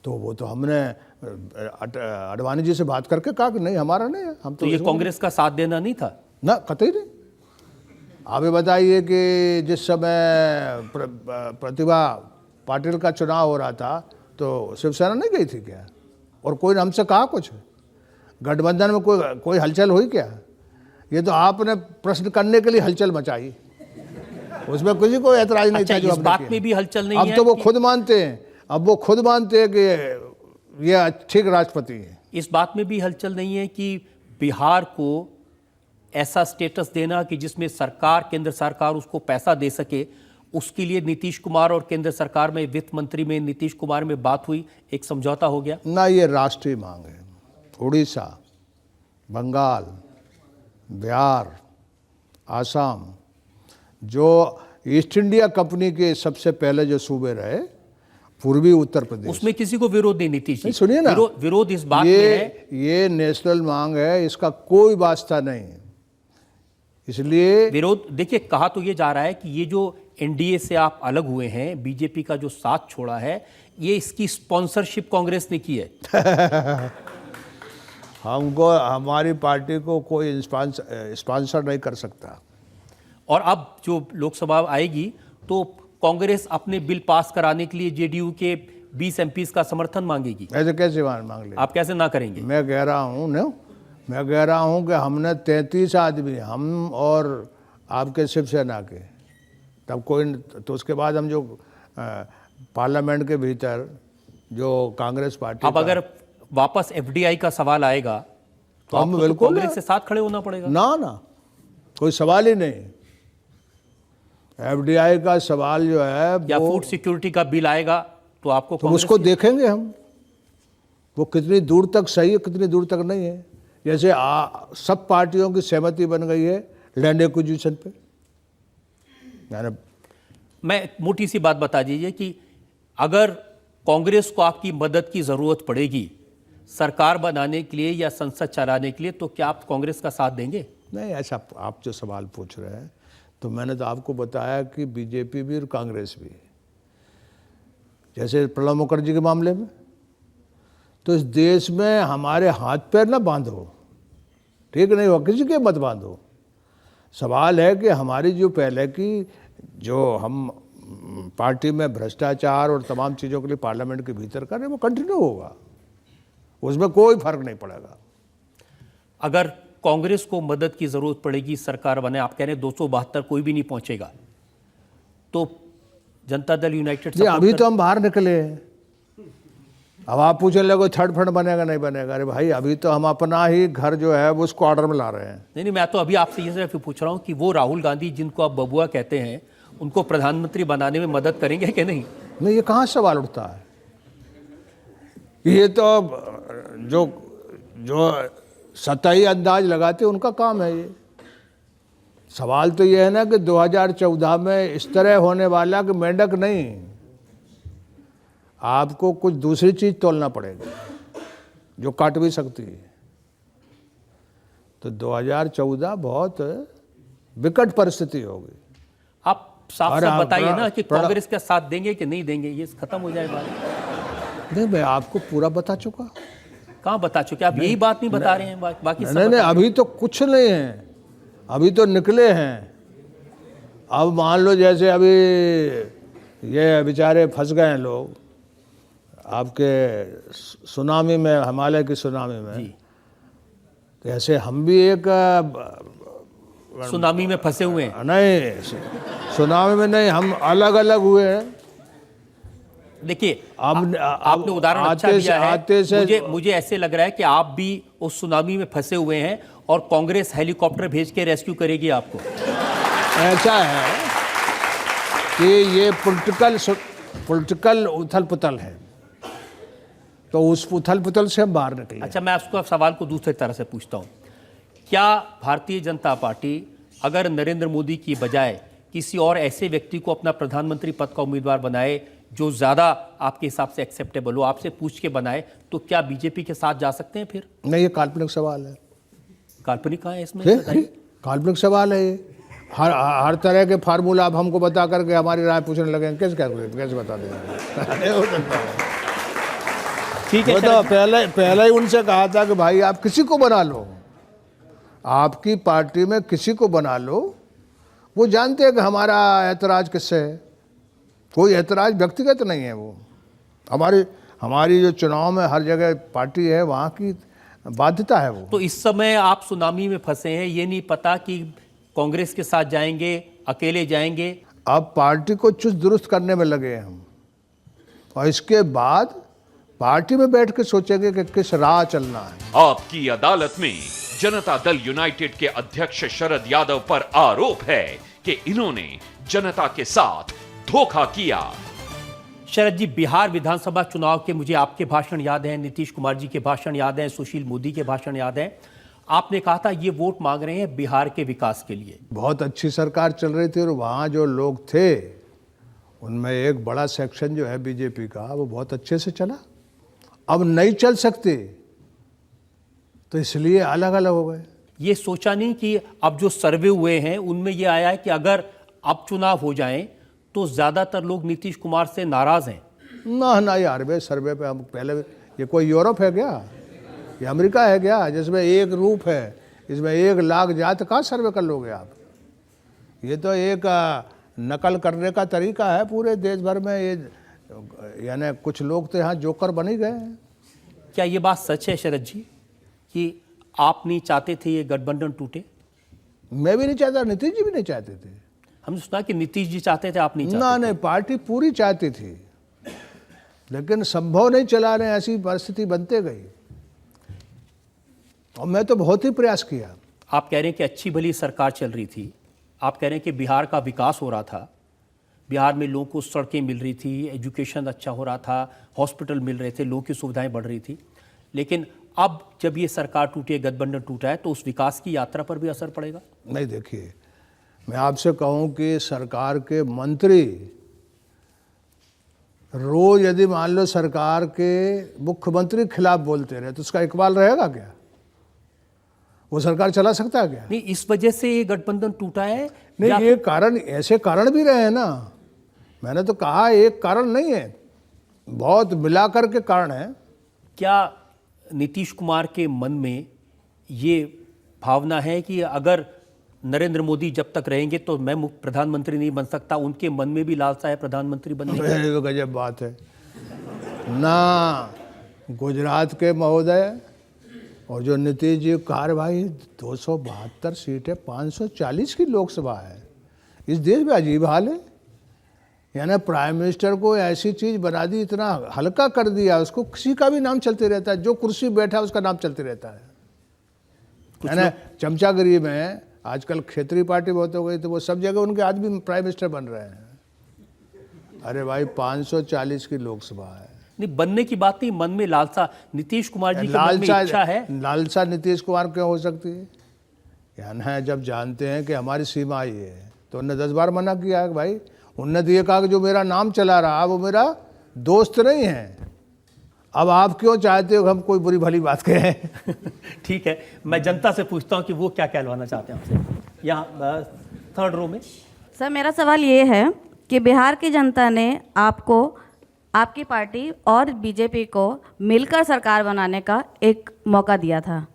तो वो तो हमने अडवाणी जी से बात करके कहा कि नहीं हमारा नहीं है, हम तो ये कांग्रेस का साथ देना नहीं था ना, कतई नहीं। आप ये बताइए कि जिस समय प्रतिभा पाटिल का चुनाव हो रहा था तो शिवसेना नहीं गई थी क्या? और कोई ने हमसे कहा कुछ? गठबंधन में कोई हलचल हुई क्या? ये तो आपने प्रश्न करने के लिए हलचल मचाई, उसमें किसी को ऐतराज नहीं था। जो इस बात में भी हलचल नहीं है। अब तो वो खुद मानते हैं, अब वो खुद मानते हैं कि ये ठीक राष्ट्रपति है। इस बात में भी हलचल नहीं है कि बिहार को ऐसा स्टेटस देना कि जिसमें सरकार, केंद्र सरकार उसको पैसा दे सके, उसके लिए नीतीश कुमार और केंद्र सरकार में वित्त मंत्री में नीतीश कुमार में बात हुई, एक समझौता हो गया ना। ये राष्ट्रीय मांग है। उड़ीसा, बंगाल, बिहार, आसाम, जो ईस्ट इंडिया कंपनी के सबसे पहले जो सूबे रहे, पूर्वी उत्तर प्रदेश, उसमें किसी को विरोध नहीं। नीतीश जी, सुनिए ना, विरोध इस बात में है, ये नेशनल मांग है, इसका कोई वास्ता नहीं। इसलिए विरोध, देखिए कहा तो ये जा रहा है कि ये जो एनडीए से आप अलग हुए हैं, बीजेपी का जो साथ छोड़ा है, ये इसकी स्पॉन्सरशिप कांग्रेस ने की है। हमको, हमारी पार्टी को कोई स्पॉन्सर नहीं कर सकता। और अब जो लोकसभा आएगी तो कांग्रेस अपने बिल पास कराने के लिए जेडीयू के 20 एमपीज का समर्थन मांगेगी। ऐसे कैसे मांग ले? आप कैसे ना करेंगे? मैं कह रहा हूँ कि हमने 33 आदमी, हम और आपके शिवसेना के, तब कोई, तो उसके बाद हम जो पार्लियामेंट के भीतर जो कांग्रेस पार्टी, अब अगर वापस एफडीआई का सवाल आएगा तो हम आपको बिल्कुल कांग्रेस से साथ खड़े होना पड़ेगा। ना, कोई सवाल ही नहीं। एफडीआई का सवाल जो है, या फूड सिक्योरिटी का बिल आएगा तो आपको तो उसको देखेंगे हम, वो कितनी दूर तक सही है, कितनी दूर तक नहीं है। जैसे सब पार्टियों की सहमति बन गई है लैंड एक्विजिशन पे। मैं मोटी सी बात बता दीजिए कि अगर कांग्रेस को आपकी मदद की जरूरत पड़ेगी सरकार बनाने के लिए या संसद चलाने के लिए, तो क्या आप कांग्रेस का साथ देंगे? नहीं, ऐसा आप जो सवाल पूछ रहे हैं, तो मैंने तो आपको बताया कि बीजेपी भी और कांग्रेस भी, जैसे प्रणब मुखर्जी के मामले में, तो इस देश में हमारे हाथ पैर ना बांधो, ठीक नहीं हो, किसी के मत बांधो। सवाल है कि हमारी जो पहले की, जो हम पार्टी में भ्रष्टाचार और तमाम चीज़ों के लिए पार्लियामेंट के भीतर कर रहे, वो कंटिन्यू होगा, उसमें कोई फर्क नहीं पड़ेगा। अगर कांग्रेस को मदद की जरूरत पड़ेगी सरकार बने, आप कह रहे हैं 272 कोई भी नहीं पहुंचेगा, तो जनता दल यूनाइटेड जी अभी तो हम बाहर निकले हैं। अब आप पूछ रहे कोई थर्ड फ्रंट बनेगा नहीं बनेगा? अरे भाई अभी तो हम अपना ही घर जो है वो उसको ऑर्डर में ला रहे हैं। नहीं, मैं तो अभी आपसे ये सिर्फ पूछ रहा हूँ कि वो राहुल गांधी जिनको आप बबुआ कहते हैं, उनको प्रधानमंत्री बनाने में मदद करेंगे कि नहीं? नहीं, ये कहाँ सवाल उठता है? ये तो जो सतही अंदाज लगाते उनका काम है। ये सवाल तो ये है ना कि 2014 में इस तरह होने वाला कि मेंढक नहीं, आपको कुछ दूसरी चीज तोलना पड़ेगी जो काट भी सकती है। तो 2014 बहुत विकट परिस्थिति होगी। आप साफ साफ बताइए ना कि कांग्रेस का साथ देंगे कि नहीं देंगे, ये खत्म हो जाए बात। नहीं, मैं आपको पूरा बता चुका। कहाँ बता चुके आप? यही बात नहीं बता रहे हैं, बाकी सब नहीं, अभी तो कुछ नहीं है, अभी तो निकले हैं। अब मान लो जैसे अभी ये बेचारे फंस गए हैं लोग, आपके सुनामी में, हिमालय की सुनामी में, जी तो ऐसे हम भी एक सुनामी में फंसे हुए हैं। नहीं, सुनामी में नहीं, हम अलग अलग हुए हैं। देखिए अब आपने उदाहरण अच्छा आते दिया से- है। आते से मुझे ऐसे लग रहा है कि आप भी उस सुनामी में फंसे हुए हैं और कांग्रेस हेलीकॉप्टर भेज के रेस्क्यू करेगी आपको। ऐसा है कि ये पॉलिटिकल उथल पुथल है, तो उस उथल पुथल से हम बाहर निकले। अच्छा, मैं आपको सवाल को दूसरी तरह से पूछता हूँ। क्या भारतीय जनता पार्टी अगर नरेंद्र मोदी की बजाय किसी और ऐसे व्यक्ति को अपना प्रधानमंत्री पद का उम्मीदवार बनाए जो ज़्यादा आपके हिसाब से एक्सेप्टेबल हो, आपसे पूछ के बनाए, तो क्या बीजेपी के साथ जा सकते हैं फिर? नहीं, ये काल्पनिक सवाल है। काल्पनिक कहाँ है इसमें? अरे, काल्पनिक सवाल है ये। हर तरह के फार्मूला आप हमको बता करके हमारी राय पूछने लगे, कैसे बता देंगे? नहीं हो सकता है। ठीक है, वो तो पहले ही उनसे कहा था कि भाई आप किसी को बना लो, आपकी पार्टी में किसी को बना लो। वो जानते हैं कि हमारा ऐतराज किससे है, कोई ऐतराज व्यक्तिगत नहीं है। वो हमारी जो चुनाव में हर जगह पार्टी है, वहाँ की बाध्यता है वो। तो इस समय आप सुनामी में फंसे हैं, ये नहीं पता कि कांग्रेस के साथ जाएंगे, अकेले जाएंगे। अब पार्टी को चुस्त दुरुस्त करने में लगे हैं हम, और इसके बाद पार्टी में बैठ के सोचेंगे कि किस राह चलना है। आपकी अदालत में जनता दल यूनाइटेड के अध्यक्ष शरद यादव पर आरोप है कि इन्होंने जनता के साथ धोखा किया। शरद जी, बिहार विधानसभा चुनाव के मुझे आपके भाषण याद हैं, नीतीश कुमार जी के भाषण याद हैं, सुशील मोदी के भाषण याद हैं। आपने कहा था ये वोट मांग रहे हैं बिहार के विकास के लिए। बहुत अच्छी सरकार चल रही थी और वहाँ जो लोग थे उनमें एक बड़ा सेक्शन जो है बीजेपी का, वो बहुत अच्छे से चला। अब नहीं चल सकते तो इसलिए अलग अलग हो गए। ये सोचा नहीं कि अब जो सर्वे हुए हैं उनमें ये आया है कि अगर अब चुनाव हो जाएं तो ज्यादातर लोग नीतीश कुमार से नाराज हैं। ना यार, वे सर्वे पे हम पहले, ये कोई यूरोप है क्या, ये अमेरिका है क्या जिसमें एक रूप है, इसमें 1 लाख जात का सर्वे कर लोगे आप? ये तो एक नकल करने का तरीका है पूरे देश भर में। ये यानी कुछ लोग तो यहाँ जोकर बन ही गए हैं। क्या ये बात सच है शरद जी कि आप नहीं चाहते थे ये गठबंधन टूटे? मैं भी नहीं चाहता, नीतीश जी भी नहीं चाहते थे। हमने सुना कि नीतीश जी चाहते थे, आप नहीं चाहते? ना नहीं, पार्टी पूरी चाहती थी, लेकिन संभव नहीं चला रहे, ऐसी परिस्थिति बनते गई। और मैं तो बहुत ही प्रयास किया। आप कह रहे हैं कि अच्छी भली सरकार चल रही थी, आप कह रहे हैं कि बिहार का विकास हो रहा था, बिहार में लोगों को सड़कें मिल रही थी, एजुकेशन अच्छा हो रहा था, हॉस्पिटल मिल रहे थे, लोगों की सुविधाएं बढ़ रही थी। लेकिन अब जब ये सरकार टूटी है, गठबंधन टूटा है, तो उस विकास की यात्रा पर भी असर पड़ेगा? नहीं, देखिए, मैं आपसे कहूं कि सरकार के मंत्री रोज यदि मान लो सरकार के मुख्यमंत्री खिलाफ बोलते रहे तो उसका इकबाल रहेगा क्या? वो सरकार चला सकता है क्या? नहीं, इस वजह से ये गठबंधन टूटा है? नहीं, ये कारण, ऐसे कारण भी रहे हैं ना। मैंने तो कहा एक कारण नहीं है, बहुत मिलाकर के कारण है। क्या नीतीश कुमार के मन में ये भावना है कि अगर नरेंद्र मोदी जब तक रहेंगे तो मैं प्रधानमंत्री नहीं बन सकता? उनके मन में भी लालसा है प्रधानमंत्री बनने की? ये तो गजब बात है ना। गुजरात के महोदय और जो नीतीश जी कार, भाई 272 सीटें, 540 की लोकसभा है। इस देश में अजीब हाल है, यानी प्राइम मिनिस्टर को ऐसी चीज़ बना दी, इतना हल्का कर दिया, उसको किसी का भी नाम चलते रहता है, जो कुर्सी बैठा उसका नाम चलते रहता है। यानी चमचागिरी में आजकल क्षेत्रीय पार्टी बहुत हो गई, तो वो सब जगह उनके आदमी प्राइम मिनिस्टर बन रहे हैं। अरे भाई 540 की लोकसभा है। नहीं, बनने की बात नहीं, मन में लालसा, नीतीश कुमार जी के मन में इच्छा है। लालसा नीतीश कुमार क्यों हो सकती है? यानी जब जानते हैं कि हमारी सीमा ये है तो उन्होंने 10 बार मना किया है। भाई उन्होंने तो ये कहा कि जो मेरा नाम चला रहा वो मेरा दोस्त नहीं है। अब आप क्यों चाहते हो कि हम कोई बुरी भली बात कहें? ठीक है, मैं जनता से पूछता हूं कि वो क्या कहलवाना चाहते हैं आपसे। यहाँ 3rd रो में। सर, मेरा सवाल ये है कि बिहार की जनता ने आपको, आपकी पार्टी और बीजेपी को मिलकर सरकार बनाने का एक मौका दिया था,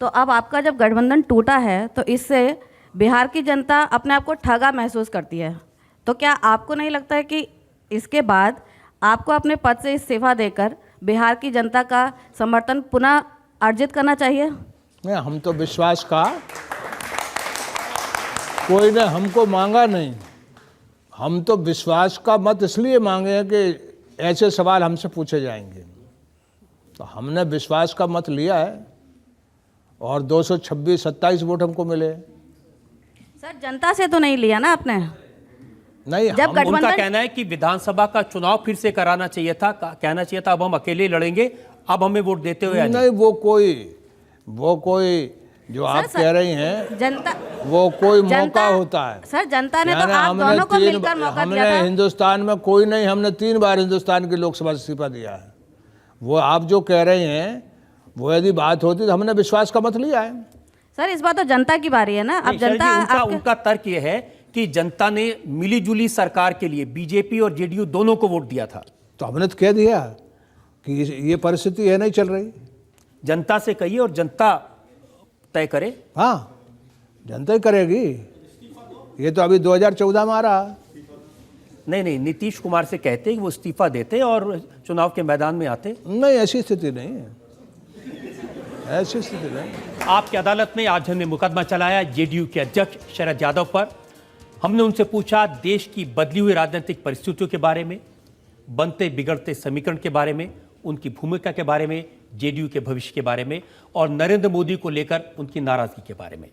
तो अब आपका जब गठबंधन टूटा है तो इससे बिहार की जनता अपने आप को ठगा महसूस करती है। तो क्या आपको नहीं लगता है कि इसके बाद आपको अपने पद से इस्तीफा देकर बिहार की जनता का समर्थन पुनः अर्जित करना चाहिए। नहीं, हम तो विश्वास का कोई ने हमको मांगा नहीं, हम तो विश्वास का मत इसलिए मांगे हैं कि ऐसे सवाल हमसे पूछे जाएंगे, तो हमने विश्वास का मत लिया है और 226-27 वोट हमको मिले। सर जनता से तो नहीं लिया ना आपने? नहीं, जब हम उनका गठबंधन कहना है कि विधानसभा का चुनाव फिर से कराना चाहिए था, कहना चाहिए था अब हम अकेले लड़ेंगे, अब हमें वोट देते हुए नहीं, वो कोई जो आप कह रही हैं जनता वो कोई जनता- मौका होता है। सर जनता ने तो यानी आप हमने दोनों को तीन- मिलकर मौका हमने दिया था। हिंदुस्तान में कोई नहीं, हमने 3 बार हिंदुस्तान की लोकसभा से इस्तीफा दिया है। वो आप जो कह रहे हैं वो यदि बात होती तो हमने विश्वास का मत लिया है। सर इस बार तो जनता की बारी है ना, अब नहीं, सर जी, जनता उनका तर्क यह है कि जनता ने मिलीजुली सरकार के लिए बीजेपी और जेडीयू दोनों को वोट दिया था। तो हमने तो कह दिया कि ये परिस्थिति है नहीं चल रही। जनता से कहिए और जनता तय करे। हाँ, जनता ही करेगी। ये तो अभी 2014 में आ रहा। नहीं, नीतीश कुमार से कहते कि वो इस्तीफा देते और चुनाव के मैदान में आते। नहीं, ऐसी स्थिति नहीं है, ऐसी स्थिति नहीं। आपकी अदालत में आज हमने मुकदमा चलाया जेडीयू के अध्यक्ष शरद यादव पर। हमने उनसे पूछा देश की बदली हुई राजनीतिक परिस्थितियों के बारे में, बनते बिगड़ते समीकरण के बारे में, उनकी भूमिका के बारे में, जेडीयू के भविष्य के बारे में और नरेंद्र मोदी को लेकर उनकी नाराजगी के बारे में।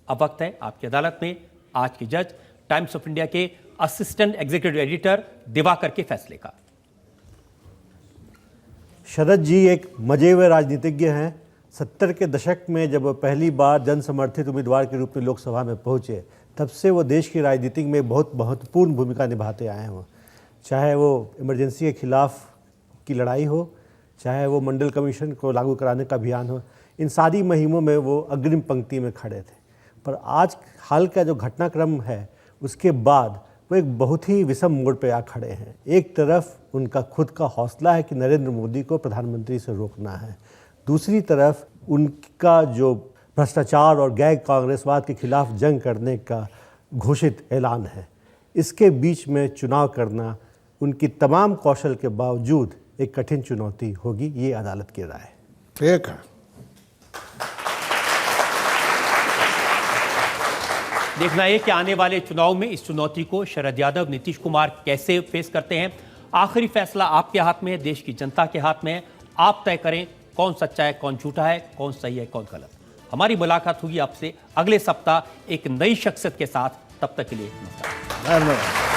अब वक्त है आपकी अदालत में आज के जज टाइम्स ऑफ इंडिया के असिस्टेंट एग्जीक्यूटिव एडिटर दिवाकर के फैसले का। शरद जी एक मजे हुए राजनीतिज्ञ हैं। 70 के दशक में जब वो पहली बार जन समर्थित उम्मीदवार के रूप में लोकसभा में पहुंचे, तब से वो देश की राजनीति में बहुत महत्वपूर्ण भूमिका निभाते आए हैं। चाहे वो इमरजेंसी के खिलाफ की लड़ाई हो, चाहे वो मंडल कमीशन को लागू कराने का अभियान हो, इन सारी मुहिमों में वो अग्रिम पंक्ति में खड़े थे। पर आज हाल का जो घटनाक्रम है उसके बाद वो एक बहुत ही विषम मोड़ पे आ खड़े हैं। एक तरफ उनका खुद का हौसला है कि नरेंद्र मोदी को प्रधानमंत्री से रोकना है, दूसरी तरफ उनका जो भ्रष्टाचार और गैर कांग्रेसवाद के खिलाफ जंग करने का घोषित ऐलान है। इसके बीच में चुनाव करना उनकी तमाम कौशल के बावजूद एक कठिन चुनौती होगी, ये अदालत की राय है। ठीक है। देखना है कि आने वाले चुनाव में इस चुनौती को शरद यादव, नीतीश कुमार कैसे फेस करते हैं। आखिरी फैसला आपके हाथ में है, देश की जनता के हाथ में है। आप तय करें कौन सच्चा है, कौन झूठा है, कौन सही है, कौन गलत। हमारी मुलाकात होगी आपसे अगले सप्ताह एक नई शख्सियत के साथ। तब तक के लिए नमस्कार। धन्यवाद।